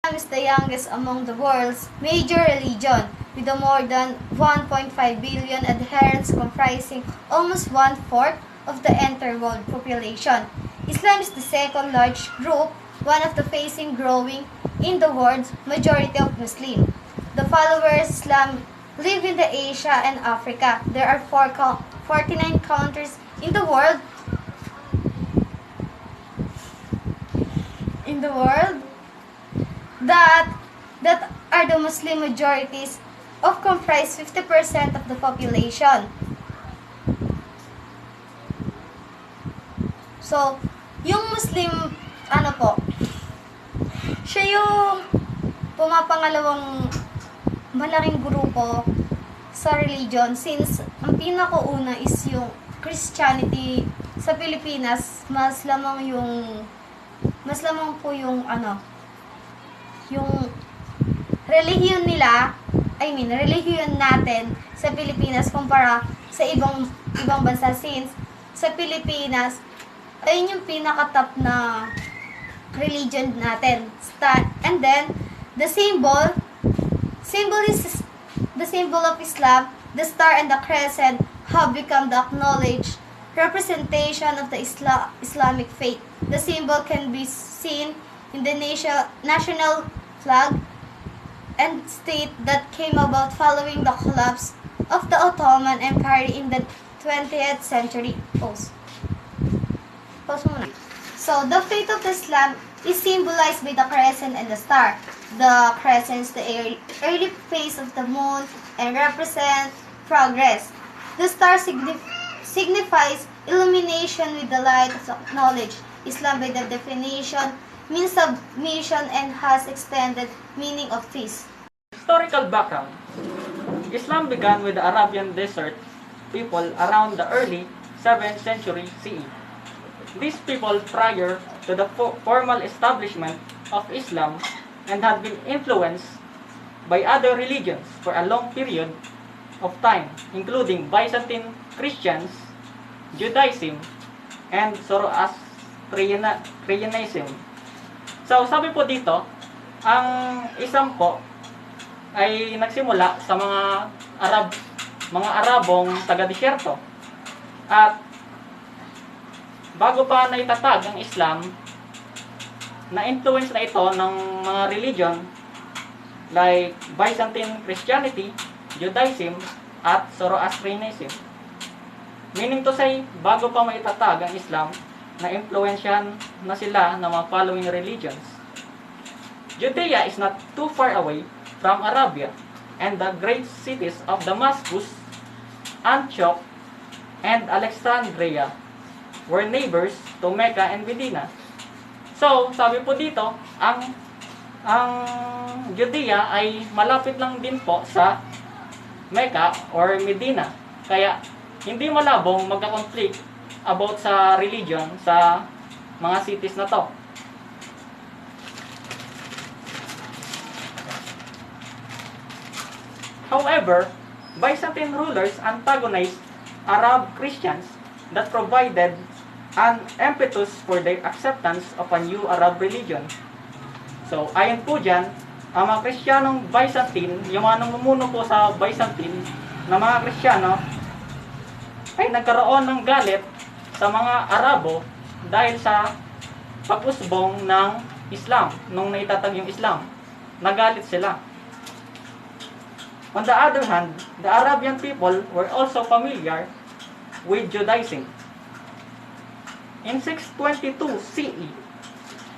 Islam is the youngest among the world's major religion, with more than 1.5 billion adherents comprising almost one-fourth of the entire world population. Islam is the second large group, one of the facing growing in the world's majority of Muslims. The followers of Islam live in the Asia and Africa. There are 49 countries in the world that are the Muslim majorities of comprise 50% of the population. So, yung Muslim, siya yung pumapangalawang malaking grupo sa religion since ang pinakauna is yung Christianity sa Pilipinas, mas lamang po yung yung relihiyon relihiyon natin sa Pilipinas kumpara sa ibang bansa since sa Pilipinas ayun yung pinaka-top na religion natin. And then the symbol of Islam, the star and the crescent have become the acknowledged representation of the Islamic faith. The symbol can be seen in the national flag and state that came about following the collapse of the Ottoman Empire in the 20th century. Pause muna. So, the faith of Islam is symbolized by the crescent and the star. The crescent is the early phase of the moon and represents progress. The star signifies illumination with the light of knowledge. Islam, by the definition, means submission and has extended meaning of peace. Historical background. Islam began with the Arabian desert people around the early 7th century CE. These people, prior to the formal establishment of Islam, and had been influenced by other religions for a long period of time, including Byzantine Christians, Judaism, and Zoroastrianism. So, sabi po dito, ang Islam po ay nagsimula sa mga Arabong taga-disyerto. At bago pa naitatag ang Islam, na-influence na ito ng mga religion like Byzantine Christianity, Judaism, at Zoroastrianism. Meaning to say, bago pa maitatag ang Islam, na-influensyahan na sila ng mga following religions. Judea is not too far away from Arabia, and the great cities of Damascus, Antioch, and Alexandria were neighbors to Mecca and Medina. So, sabi po dito, ang Judea ay malapit lang din po sa Mecca or Medina. Kaya, hindi malabong magka-conflict about sa religion sa mga cities na to. However, Byzantine rulers antagonized Arab Christians that provided an impetus for their acceptance of a new Arab religion. So, ayon po dyan, ang mga Kristiyanong Byzantine, yung mga namumuno po sa Byzantine na mga Kristiyano, ay nagkaroon ng galit sa mga Arabo dahil sa pag-usbong ng Islam, nung naitatag yung Islam. Nagalit sila. On the other hand, the Arabian people were also familiar with Judaism. In 622 CE,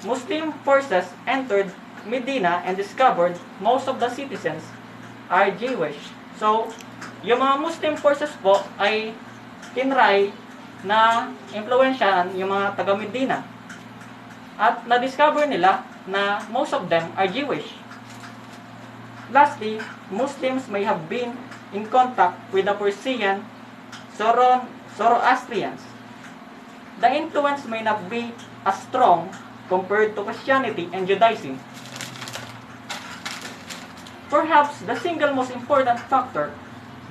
Muslim forces entered Medina and discovered most of the citizens are Jewish. So, yung mga Muslim forces po ay tinry na impluwensyahan yung mga taga-Medina. At na-discover nila na most of them are Jewish. Lastly, Muslims may have been in contact with the Persian Zoroastrians. The influence may not be as strong compared to Christianity and Judaism. Perhaps the single most important factor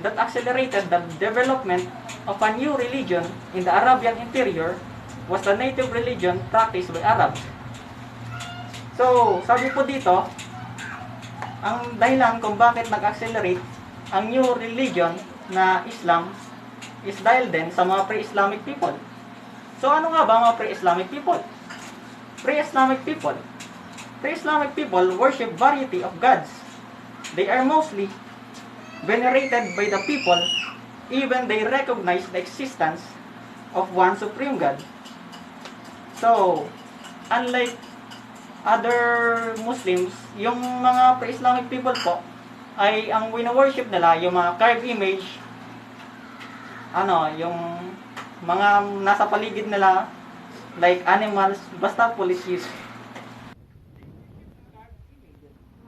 that accelerated the development of a new religion in the Arabian interior was the native religion practiced by Arabs. So, sabi po dito, Ang dahilan kung bakit nag-accelerate ang new religion na Islam is dahil din sa mga pre-Islamic people. So ano nga ba mga pre-Islamic people? Pre-Islamic people. Pre-Islamic people worship variety of gods. They are mostly venerated by the people, even they recognize the existence of one supreme God. So, unlike other Muslims, yung mga pre-Islamic people po, ay ang wino-worship nila, yung mga carved image, yung mga nasa paligid nila, like animals, basta policies,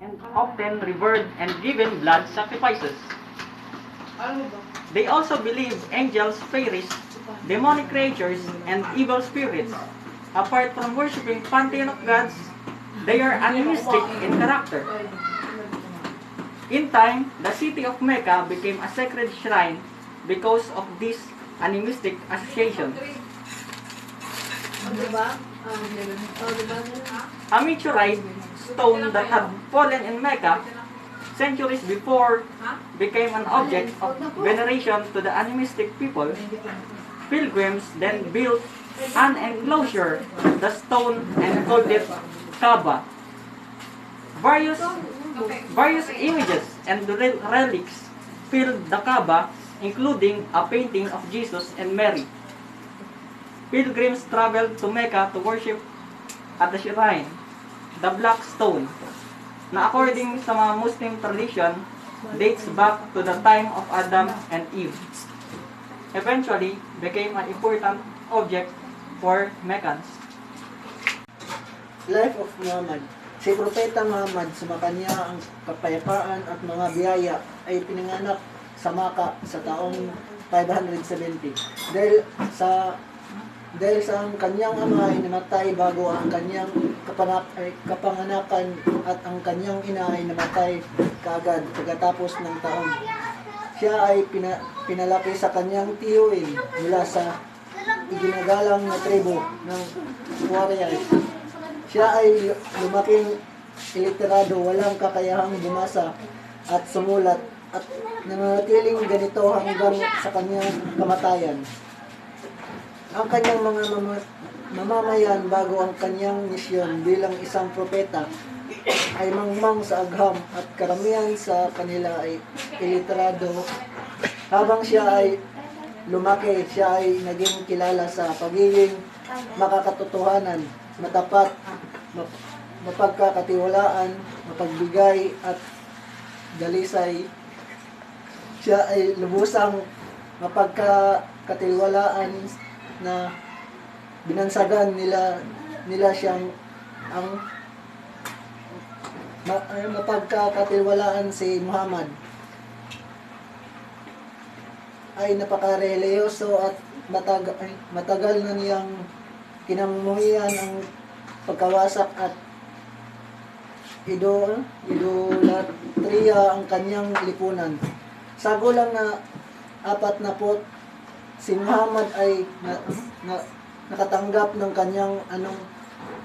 and often revered and given blood sacrifices. They also believe angels, fairies, demonic creatures, and evil spirits. Apart from worshiping pantheon of gods, they are animistic in character. In time, the city of Mecca became a sacred shrine because of this animistic association. A meteorite stone that had fallen in Mecca centuries before became an object of veneration to the animistic people. Pilgrims then built an enclosure, the stone, and called it Kaaba. Various images and relics filled the Kaaba, including a painting of Jesus and Mary. Pilgrims traveled to Mecca to worship at the shrine, the Black Stone, na according sa mga Muslim tradition, dates back to the time of Adam and Eve. Eventually, became an important object for Meccans. Life of Muhammad. Si Propeta Muhammad, sumakanya ang kapayapaan at mga biyaya, ay pinanganak sa Makkah sa taong 570. Dahil sa ang kanyang ama ay namatay bago ang kanyang kapanganakan at ang kanyang ina ay namatay kaagad pagkatapos ng taon. Siya ay pinalaki sa kanyang tiyuin mula sa iginagalang na tribo ng Warriors. Siya ay lumaking iliterado, walang kakayahang bumasa at sumulat at nananatiling ganito hanggang sa kanyang kamatayan. Ang kanyang mga mamamayan bago ang kanyang misyon bilang isang propeta ay mangmang sa agham at karamihan sa kanila ay iliterado. Habang siya ay lumaki, siya ay naging kilala sa pagiging makakatotohanan, matapat, mapagkakatiwalaan, mapagbigay at dalisay. Siya ay lubusang mapagkakatiwalaan na binansagan nila siyang ang mapagkakatiwalaan si Muhammad ay napakareliyoso at matagal na niyang kinamuhian ang pagkawasak at idolatriya ang kanyang lipunan. Sa gulang na 40, si Muhammad ay nakatanggap ng kanyang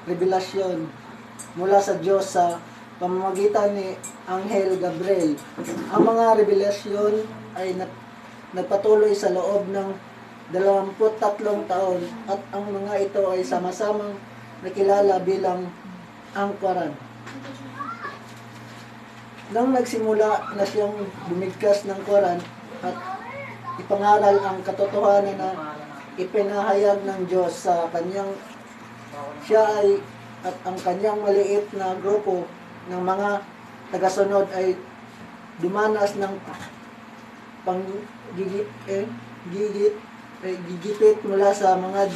revelasyon mula sa Diyos sa pamamagitan ni Anghel Gabriel. Ang mga revelasyon ay nagpatuloy sa loob ng 23 taon at ang mga ito ay sama-samang nakilala bilang ang Quran. Nang nagsimula na siyang bumigkas ng Quran at ipangaral ang katotohanan na ipinahayag ng Diyos sa kanyang, siya ay at ang kanyang maliit na grupo ng mga tagasunod ay dumanas ng gigipit mula sa mga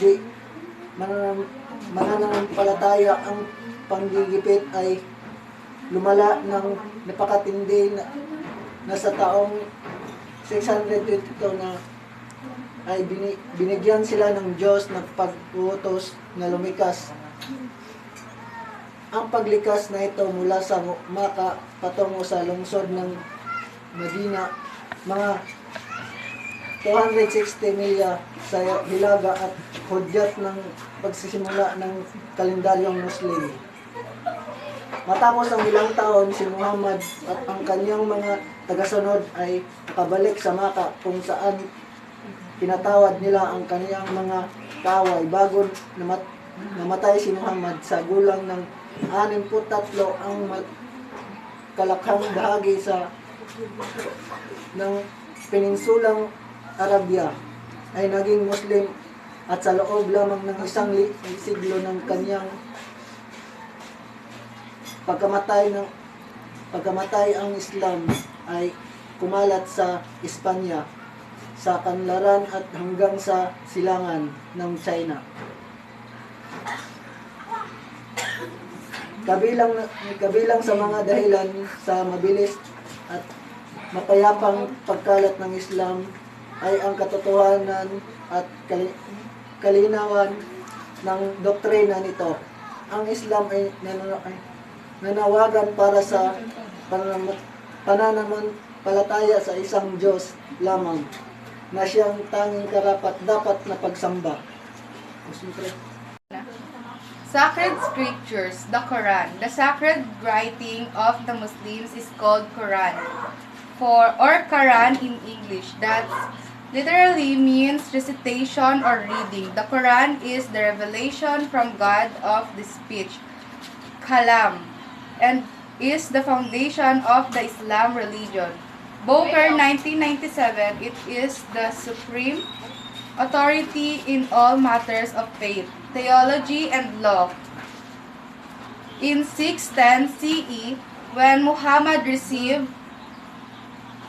mananampalataya. Ang panggigipit ay lumala ng napakatindi na sa taong 622 na ay binigyan sila ng Diyos ng pag-uutos na lumikas. Ang paglikas na ito mula sa Makkah patungo sa lungsod ng Medina, mga 260 milya sa hilaga at hudyat ng pagsisimula ng kalendaryong Muslim. Matapos ang ilang taon, si Muhammad at ang kanyang mga tagasunod ay nakabalik sa Maka kung saan pinatawad nila ang kanyang mga kaaway bago namatay si Muhammad sa gulang ng 63 ang kalakhang bahagi ng peninsulang Arabia ay naging Muslim at sa loob lamang ng isang siglo ng kanyang pagkamatay ang Islam ay kumalat sa Espanya, sa Kanlaran at hanggang sa silangan ng China. Kabilang sa mga dahilan sa mabilis at mapayapang pagkalat ng Islam ay ang katotohanan at kalinawan ng doktrina nito. Ang Islam ay nanawagan para sa pananampalataya sa isang Diyos lamang na siyang tanging karapat-dapat na pagsamba. Sacred Scriptures, the Quran. The sacred writing of the Muslims is called Quran, or Quran in English. That literally means recitation or reading. The Quran is the revelation from God of the speech, kalam, and is the foundation of the Islam religion. Booker 1997, it is the supreme authority in all matters of faith, theology, and law. In 610 CE, when Muhammad received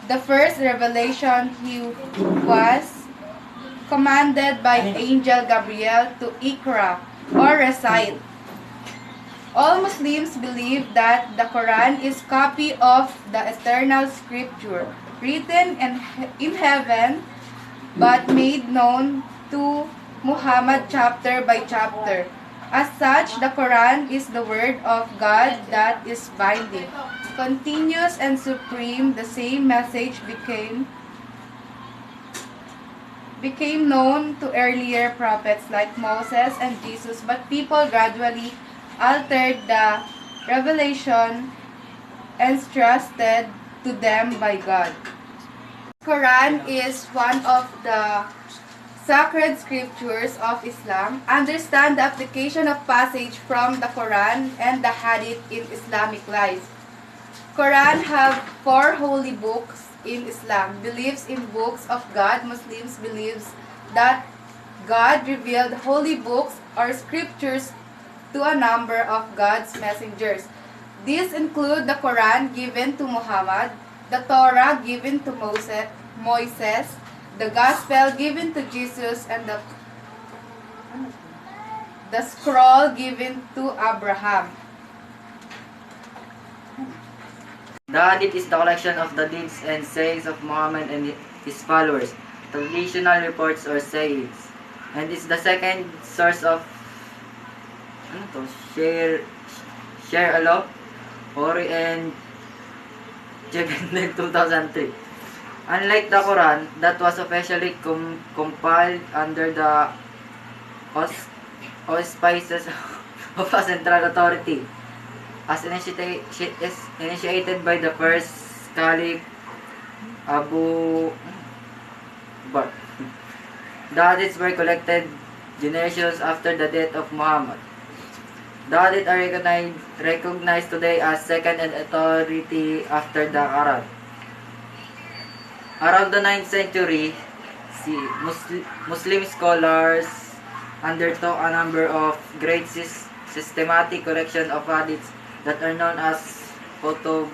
the first revelation, he was commanded by Angel Gabriel to Iqra, or recite. All Muslims believe that the Quran is copy of the eternal scripture, written in heaven, but made known to Muhammad chapter by chapter. As such, the Quran is the word of God that is binding, continuous and supreme. The same message became known to earlier prophets like Moses and Jesus, but people gradually altered the revelation entrusted to them by God. Quran is one of the sacred scriptures of Islam. Understand the application of passage from the Quran and the Hadith in Islamic life. Quran have 4 holy books in Islam. Believes in books of God. Muslims believes that God revealed holy books or scriptures to a number of God's messengers. These include the Quran given to Muhammad, the Torah given to Moises, the Gospel given to Jesus, and the scroll given to Abraham. The Hadith is the collection of the deeds and sayings of Muhammad and his followers, traditional reports or sayings, and is the second source of share alo, Ori and Jebendel 2003. Unlike the Quran, that was officially compiled under the auspices of a central authority, as initiated by the first Caliph Abu Bakr. The hadiths were collected generations after the death of Muhammad. The hadith are recognized today as second authority after the Quran. Around the 9th century, Muslim scholars undertook a number of great systematic collection of hadiths that are known as Kutub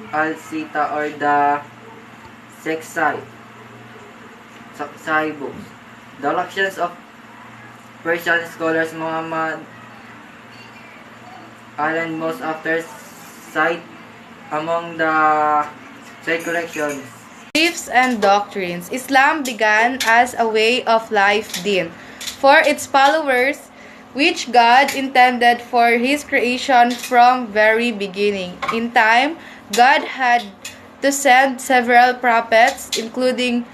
al-Sita or the Sahih books. The collections of Persian scholars Muhammad Allen most after cite among the side collections. Beliefs and doctrines. Islam began as a way of life din for its followers, which God intended for His creation from very beginning. In time, God had to send several prophets, including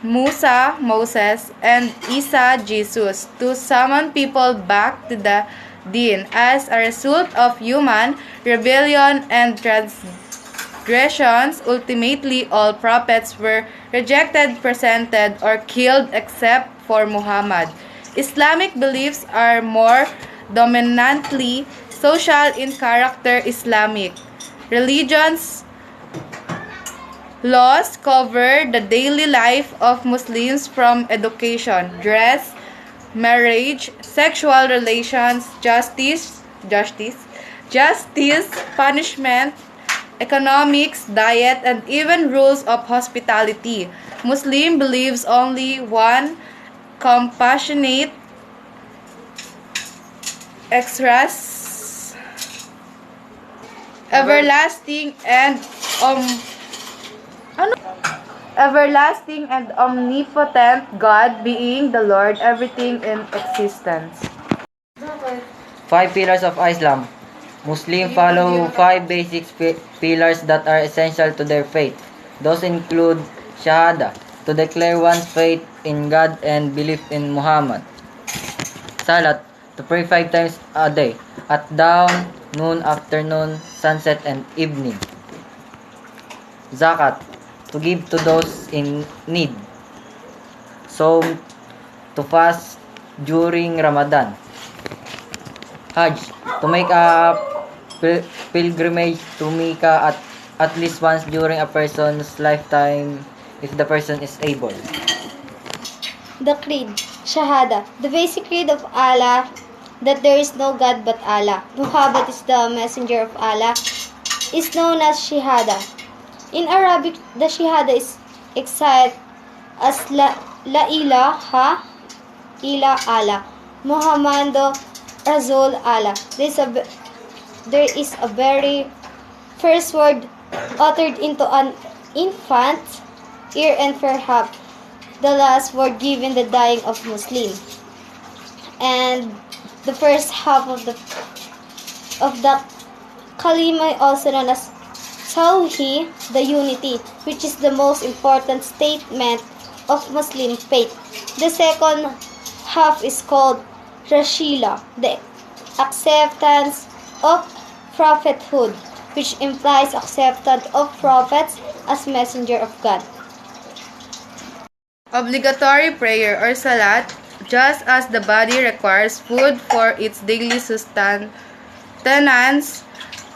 Musa, Moses, and Isa, Jesus, to summon people back to the din. As a result of human rebellion and transgressions, ultimately all prophets were rejected, presented, or killed except for Muhammad. Islamic beliefs are more dominantly social in character. Islamic religions laws cover the daily life of Muslims from education, dress, marriage, sexual relations, justice, punishment, economics, diet, and even rules of hospitality. Muslim believes only one compassionate, extras, everlasting and everlasting and omnipotent God, being the Lord, everything in existence. 5 pillars of Islam. Muslims follow 5 basic pillars that are essential to their faith. Those include Shahada, to declare one's faith in God and belief in Muhammad. Salat, to pray 5 times a day, at dawn, noon, afternoon, sunset, and evening. Zakat, to give to those in need. Psalm, to fast during Ramadan. Hajj, to make a pilgrimage to Mecca at least once during a person's lifetime if the person is able. The Creed, Shahada, the basic creed of Allah, that there is no God but Allah. Muhammad is the messenger of Allah, is known as Shahada. In Arabic, the Shahada is excited as La ilaha illa Allah, Muhammadu Rasul Allah. There is a very first word uttered into an infant's ear and perhaps the last word given the dying of Muslim. And the first half of the kalima, also known as Tawheed, the unity, which is the most important statement of Muslim faith. The second half is called Rashila, the acceptance of prophethood, which implies acceptance of prophets as messenger of God. Obligatory prayer or salat, just as the body requires food for its daily sustenance,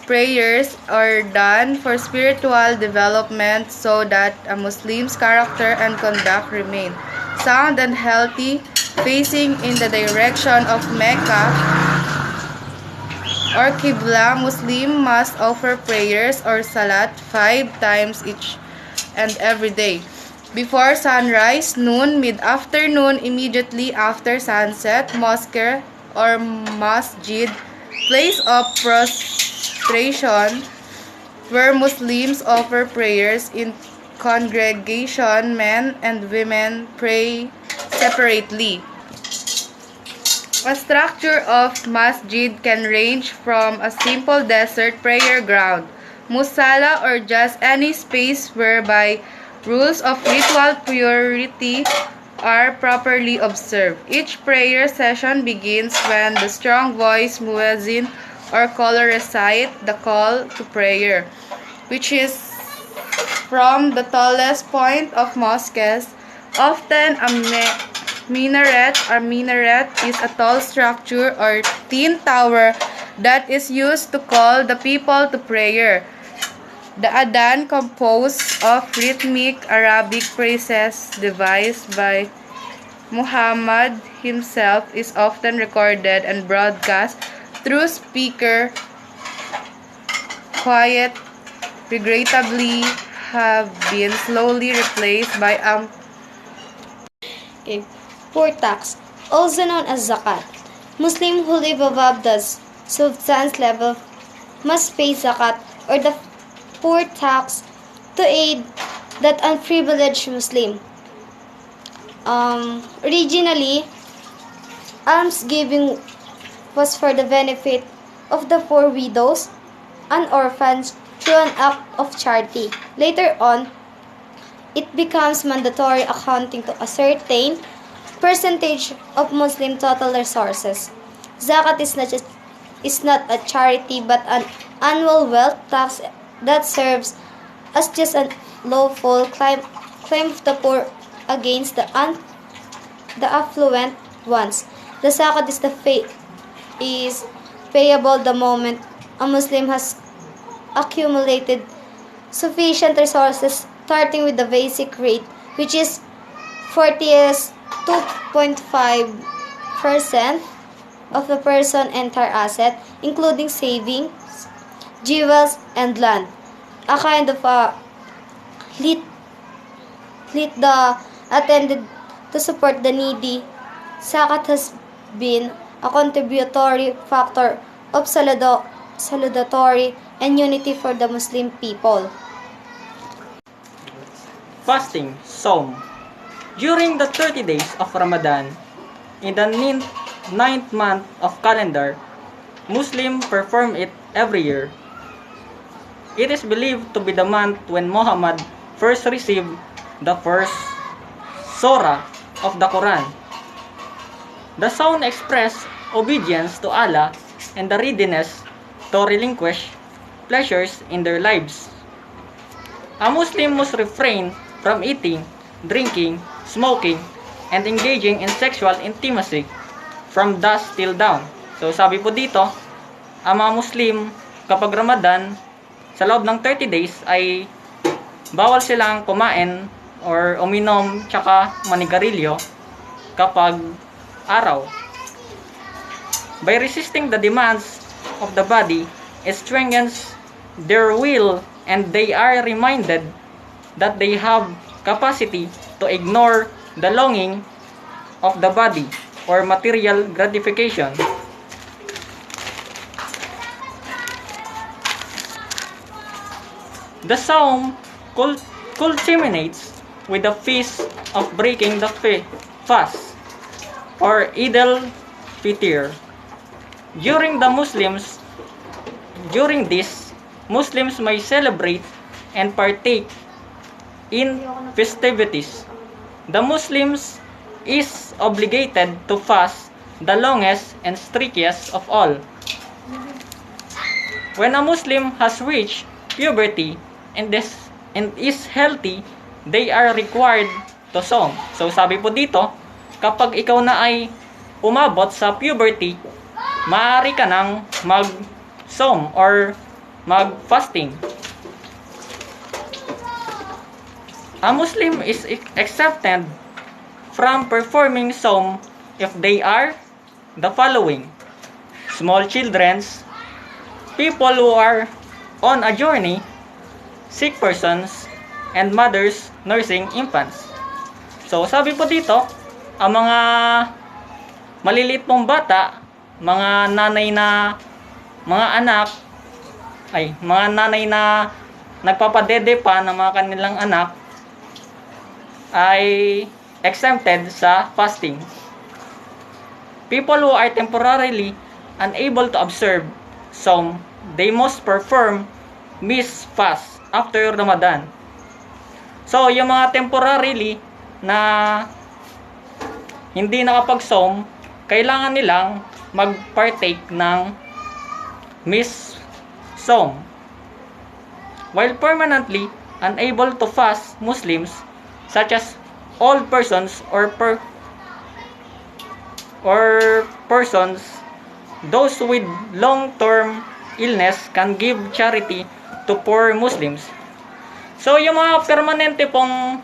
prayers are done for spiritual development so that a Muslim's character and conduct remain sound and healthy, facing in the direction of Mecca or Qibla. Muslim must offer prayers or salat 5 times each and every day. Before sunrise, noon, mid-afternoon, immediately after sunset, mosque or masjid, place of prostration, where Muslims offer prayers in congregation. Men and women pray separately. A structure of masjid can range from a simple desert prayer ground, musalla, or just any space whereby rules of ritual purity are properly observed. Each prayer session begins when the strong voice muezzin or caller recite the call to prayer, which is from the tallest point of mosques. Often a minaret is a tall structure or tin tower that is used to call the people to prayer. The adhan, composed of rhythmic Arabic phrases devised by Muhammad himself, is often recorded and broadcast through speaker. Quiet, regrettably, have been slowly replaced by poor tax, also known as zakat. Muslims who live above the subsistence level must pay zakat or the poor tax to aid that unprivileged Muslim. Originally, almsgiving was for the benefit of the poor widows and orphans through an act of charity. Later on, it becomes mandatory, accounting to a certain percentage of Muslim total resources. Zakat is not just is not a charity but an annual wealth tax that serves as just a lawful claim of the poor against the affluent ones. The zakat is payable the moment a Muslim has accumulated sufficient resources, starting with the basic rate, which is 2.5% of the person's entire asset, including savings, jewels, and land. A kind of lit the attended to support the needy. Zakat has been a contributory factor of saludatory and unity for the Muslim people. Fasting, Saum. During the 30 days of Ramadan, in the ninth month of calendar, Muslims perform it every year. It is believed to be the month when Muhammad first received the first surah of the Quran. The Saum expressed obedience to Allah and the readiness to relinquish pleasures in their lives. A Muslim must refrain from eating, drinking, smoking, and engaging in sexual intimacy from dusk till dawn. So sabi po dito, ang mga Muslim kapag Ramadan, sa loob ng 30 days ay bawal silang kumain or uminom tsaka manigarilyo kapag araw. By resisting the demands of the body, it strengthens their will and they are reminded that they have capacity to ignore the longing of the body or material gratification. The Saum culminates with the feast of breaking the fast or Eid al-Fitr. During this, Muslims may celebrate and partake in festivities. The Muslims is obligated to fast the longest and strictest of all. When a Muslim has reached puberty and is healthy, they are required to saum. So sabi po dito, kapag ikaw na ay umabot sa puberty, maaari ka nang mag-saum or mag-fasting. A Muslim is exempted from performing saum if they are the following: small children, people who are on a journey, sick persons, and mothers nursing infants. So sabi po dito, ang mga maliliit pong bata, mga nanay na nagpapadede pa ng mga kanilang anak ay exempted sa fasting. People who are temporarily unable to observe saum, they must perform missed fast after Ramadan. So, yung mga temporarily na hindi nakapag-saum, kailangan nilang mag-partake ng missed saum. While permanently unable to fast, Muslims, such as old persons or persons, those with long-term illness can give charity to poor Muslims. So, yung mga permanente pong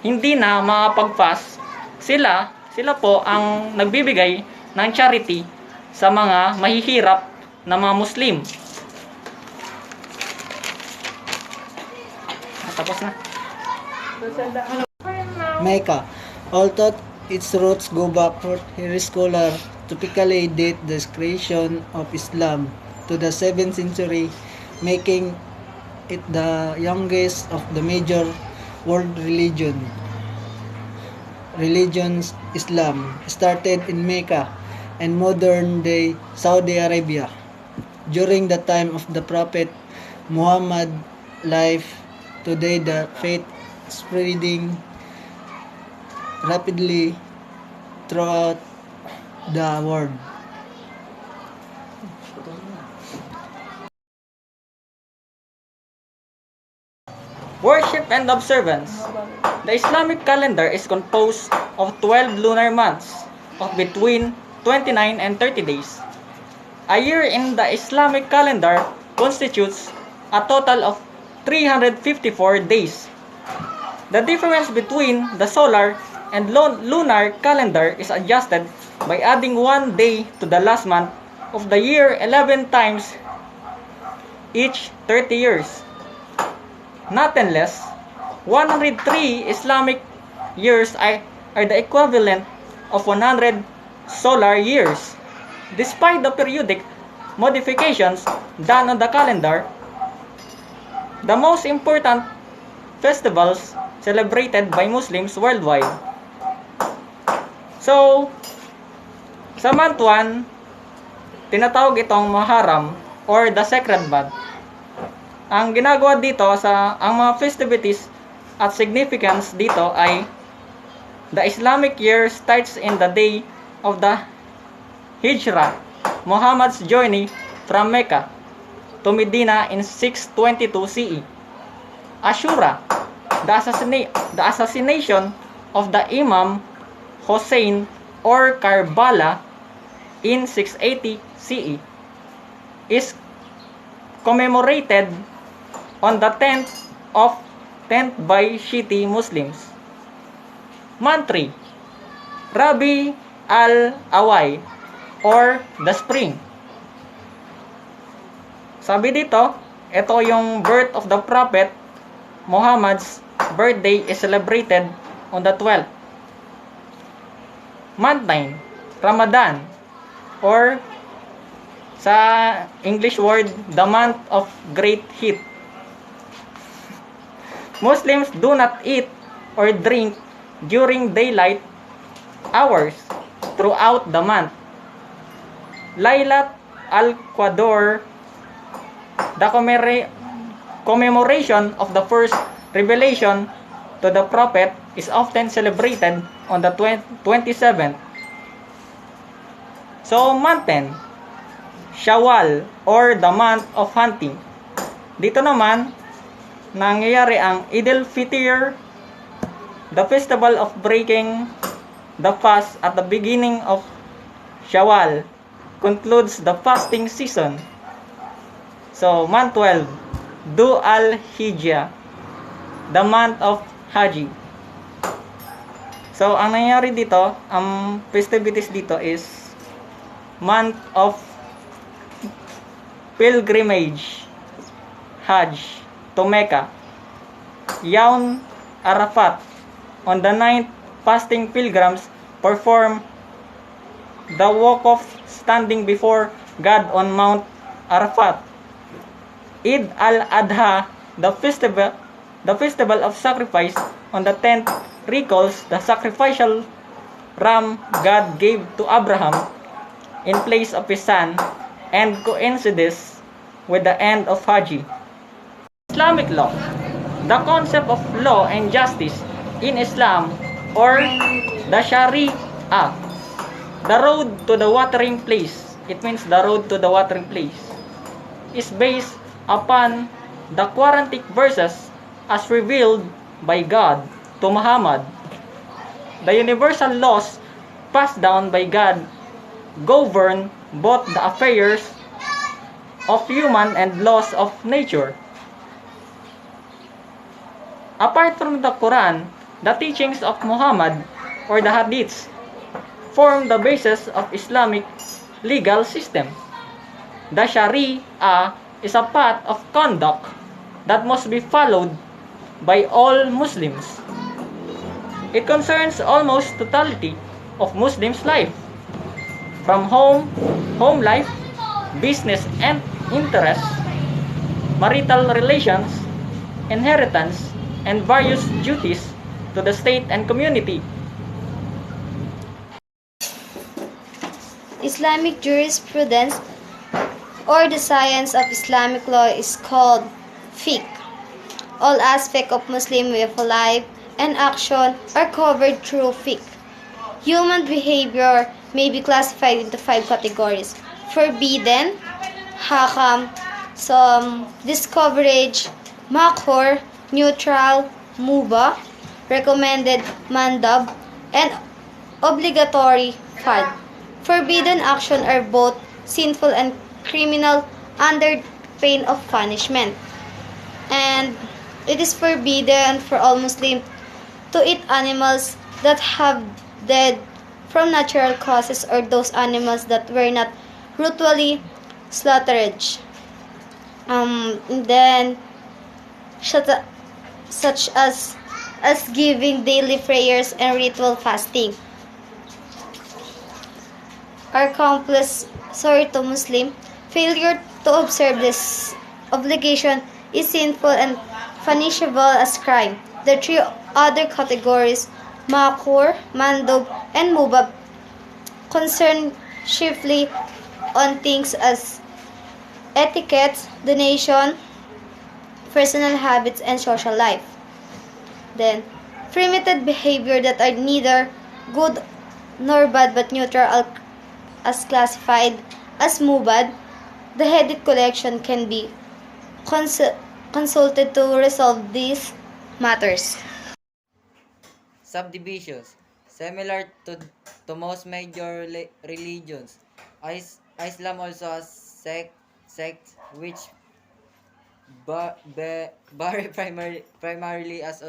hindi na makapag-fast, sila po ang nagbibigay ng charity sa mga mahihirap na mga Muslim. Tapos na. Mecca. Although its roots go back for scholar typically date the creation of Islam to the 7th century, making it the youngest of the major world religions. Islam started in Mecca and modern day Saudi Arabia during the time of the Prophet Muhammad life. Today the faith spreading rapidly throughout the world. Worship and observance. The Islamic calendar is composed of 12 lunar months of between 29 and 30 days. A year in the Islamic calendar constitutes a total of 354 days. The difference between the solar and lunar calendar is adjusted by adding 1 day to the last month of the year 11 times each 30 years. Nothing less, 103 Islamic years are the equivalent of 100 solar years. Despite the periodic modifications done on the calendar, the most important festivals celebrated by Muslims worldwide. So, sa month 1, tinatawag itong Muharram or the Sacred Month. Ang ginagawa dito ang mga festivities at significance dito ay the Islamic year starts in the day of the Hijrah, Muhammad's journey from Mecca to Medina in 622 CE. Ashura, the assassination of the Imam Hussein or Karbala in 680 CE, is commemorated on the 10th by Shiite Muslims. Month 3, Rabi al-Awwal or the spring. Sabi dito, ito yung birth of the Prophet Muhammad's birthday is celebrated on the 12th. Month 9, Ramadan or sa English word, the month of great heat. Muslims do not eat or drink during daylight hours throughout the month. Laylat al-Qadr, the commemoration of the first revelation to the Prophet, is often celebrated on the 27th. So, month 10, Shawwal or the month of hunting. Dito naman, nangyayari ang Eid al-Fitr, the festival of breaking the fast at the beginning of Shawwal, concludes the fasting season. So, month 12, Dhu al-Hijjah, the month of Haji. So, ang nangyayari dito, ang festivities dito is month of pilgrimage, Hajj, to Mecca. Yaum Arafat, on the 9th, fasting pilgrims perform the walk of standing before God on Mount Arafat. Eid al-Adha, the festival of sacrifice, on the 10th, recalls the sacrificial ram God gave to Abraham in place of his son, and coincides with the end of Hajj. Islamic law. The concept of law and justice in Islam, or the Sharia, the road to the watering place, it means the road to the watering place, is based upon the Quranic verses as revealed by God to Muhammad. The universal laws passed down by God govern both the affairs of human and laws of nature. Apart from the Quran, the teachings of Muhammad or the Hadiths form the basis of Islamic legal system. The Sharia is a path of conduct that must be followed by all Muslims. It concerns almost totality of Muslims' life, from home life, business and interests, marital relations, inheritance, and various duties to the state and community. Islamic jurisprudence or the science of Islamic law is called fiqh. All aspects of Muslim way of life and action are covered through fiqh. Human behavior may be classified into 5 categories: forbidden, hakam, discouraged, makhur, neutral muba, recommended mandab, and obligatory fard. Forbidden action are both sinful and criminal under pain of punishment. And it is forbidden for all Muslims to eat animals that have died from natural causes or those animals that were not ritually slaughtered. Then such as giving daily prayers and ritual fasting are compulsory to Muslim. Failure to observe this obligation is sinful and punishable as crime. The three other categories, makur, mandub, and mubab, concern chiefly on things as etiquette, donation, personal habits, and social life. Then, permitted behavior that are neither good nor bad but neutral as classified as mubad. The headed collection can be consulted to resolve these matters. Subdivisions. Similar to most major religions, Islam also has sects which vary primarily as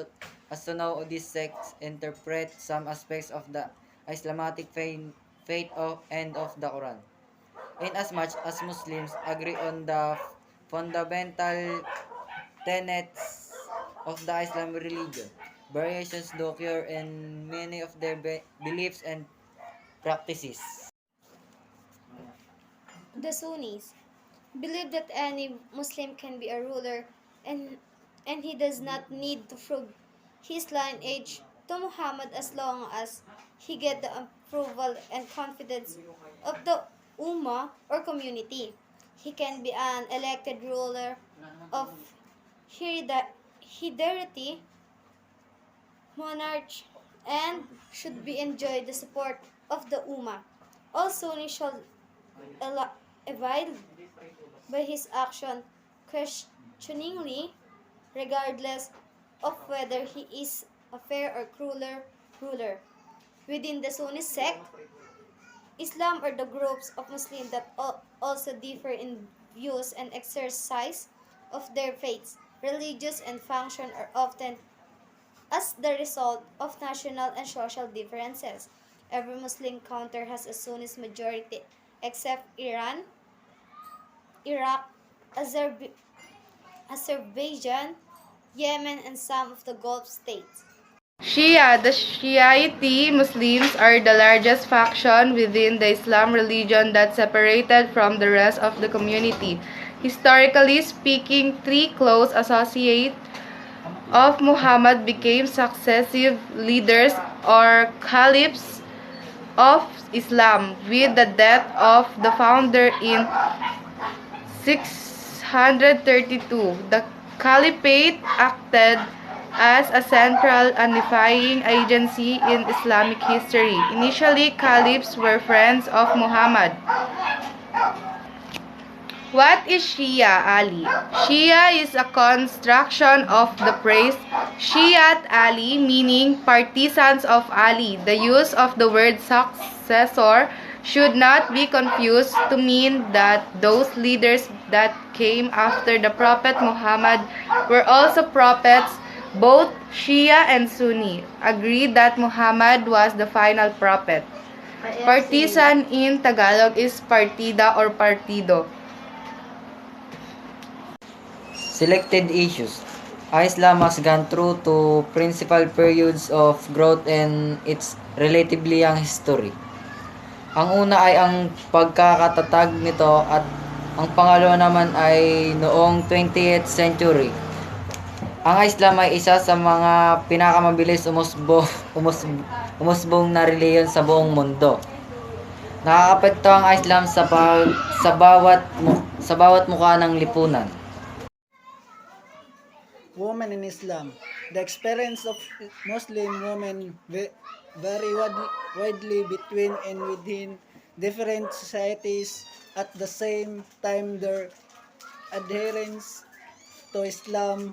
to know these sects interpret some aspects of the Islamic faith and of the Quran. Inasmuch as Muslims agree on the fundamental tenets of the Islamic religion, variations do occur in many of their beliefs and practices. The Sunnis believe that any Muslim can be a ruler and he does not need to prove his lineage to Muhammad as long as he get the approval and confidence of the Ummah or community. He can be an elected ruler of heredity monarch and should be enjoy the support of the Ummah. All Sunnis shall abide by his action questioningly, regardless of whether he is a fair or crueler ruler. Within the Sunni sect, Islam are the groups of Muslims that also differ in views and exercise of their faiths. Religious and function are often as the result of national and social differences. Every Muslim counter has a Sunni majority except Iran, Iraq, Azerbaijan, Yemen, and some of the Gulf states. Shia. The Shiite Muslims are the largest faction within the Islam religion that separated from the rest of the community. Historically speaking, three close associates of Muhammad became successive leaders or caliphs of Islam with the death of the founder in 632. The caliphate acted as a central unifying agency in Islamic history. Initially, caliphs were friends of Muhammad. What is Shia Ali? Shia is a construction of the phrase Shiat Ali, meaning partisans of Ali. The use of the word successor should not be confused to mean that those leaders that came after the Prophet Muhammad were also prophets. Both Shia and Sunni agree that Muhammad was the final prophet. Partisan in Tagalog is partida or partido. Selected issues. Islam has gone through two principal periods of growth in its relatively young history. Ang una ay ang pagkakatatag nito at ang pangalawa naman ay noong 20th century. Ang Islam ay isa sa mga pinakamabilis umusbong na reliyon sa buong mundo. Nakakapekto ang Islam sa bawat mukha ng lipunan. Women in Islam. The experience of Muslim women vary widely between and within different societies. At the same time, their adherence to Islam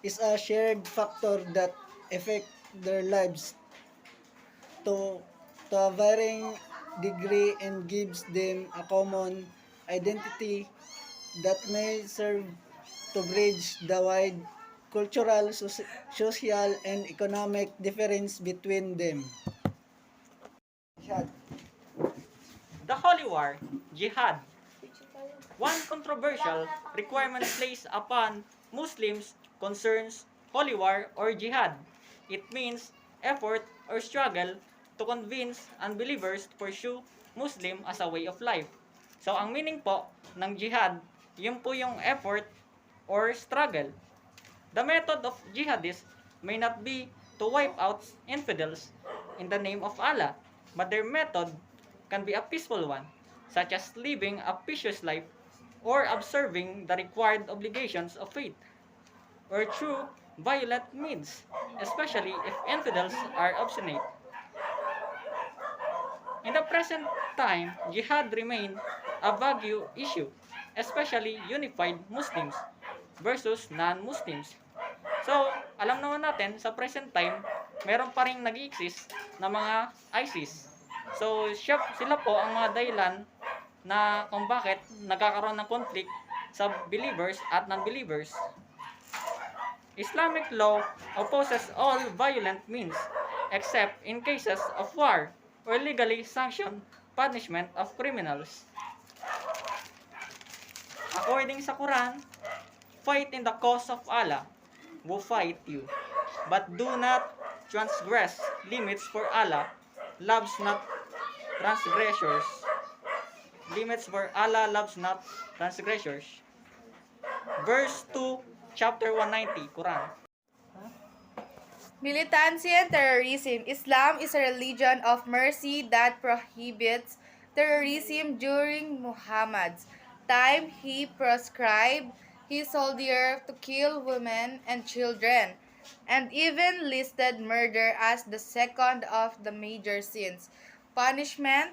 is a shared factor that affect their lives to, to a varying degree and gives them a common identity that may serve to bridge the wide cultural, social, and economic difference between them. The Holy War, Jihad. One controversial requirement placed upon Muslims concerns holy war or jihad. It means effort or struggle to convince unbelievers to pursue Muslim as a way of life. So, ang meaning po ng jihad, yun po yung effort or struggle. The method of jihadists may not be to wipe out infidels in the name of Allah, but their method can be a peaceful one, such as living a pious life or observing the required obligations of faith, or through violent means, especially if infidels are obstinate. In the present time, jihad remains a vague issue, especially unified Muslims versus non-Muslims. So, alam naman natin, sa present time, meron pa rin nag-exist na mga ISIS. So, sila po ang mga dahilan na kung bakit nagkakaroon ng conflict sa believers at non-believers. Islamic law opposes all violent means except in cases of war or legally sanctioned punishment of criminals. According sa Quran, fight in the cause of Allah who fight you, but do not transgress limits, for Allah loves not transgressors. Limits, for Allah loves not transgressors. Verse 2, chapter 190, Quran. Militancy and terrorism. Islam is a religion of mercy that prohibits terrorism. During Muhammad's time, he prescribed his soldiers to kill women and children, and even listed murder as the second of the major sins. Punishment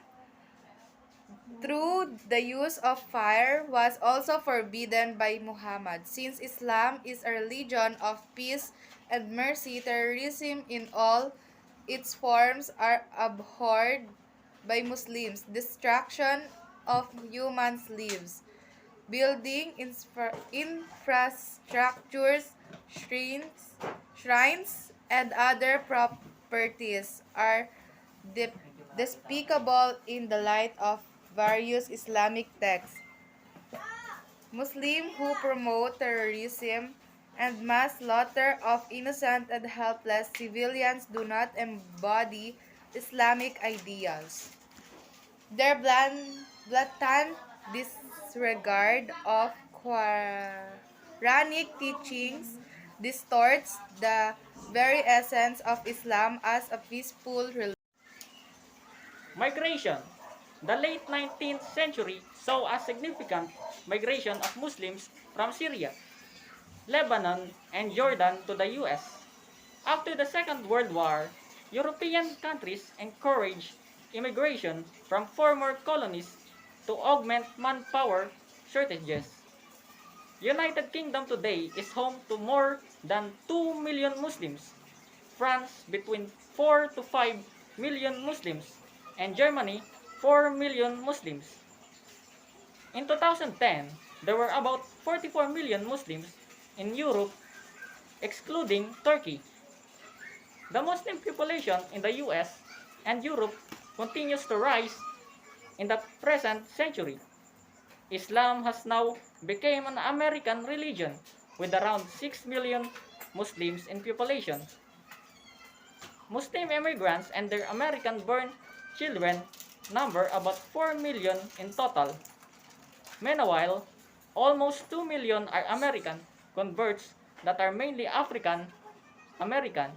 through the use of fire was also forbidden by Muhammad. Since Islam is a religion of peace and mercy, terrorism in all its forms are abhorred by Muslims. Destruction of human lives, building infrastructures, shrines, and other properties are despicable in the light of various Islamic texts. Muslims who promote terrorism and mass slaughter of innocent and helpless civilians do not embody Islamic ideals. Their blatant disregard of Quranic teachings distorts the very essence of Islam as a peaceful religion. Migration. The late 19th century saw a significant migration of Muslims from Syria, Lebanon, and Jordan to the US. After the Second World War, European countries encouraged immigration from former colonies to augment manpower shortages. United Kingdom today is home to more than 2 million Muslims, France between 4 to 5 million Muslims, and Germany 4 million Muslims. In 2010, there were about 44 million Muslims in Europe, excluding Turkey. The Muslim population in the US and Europe continues to rise in the present century. Islam has now become an American religion with around 6 million Muslims in population. Muslim immigrants and their American-born children number about 4 million in total. Meanwhile, almost 2 million are American converts that are mainly African American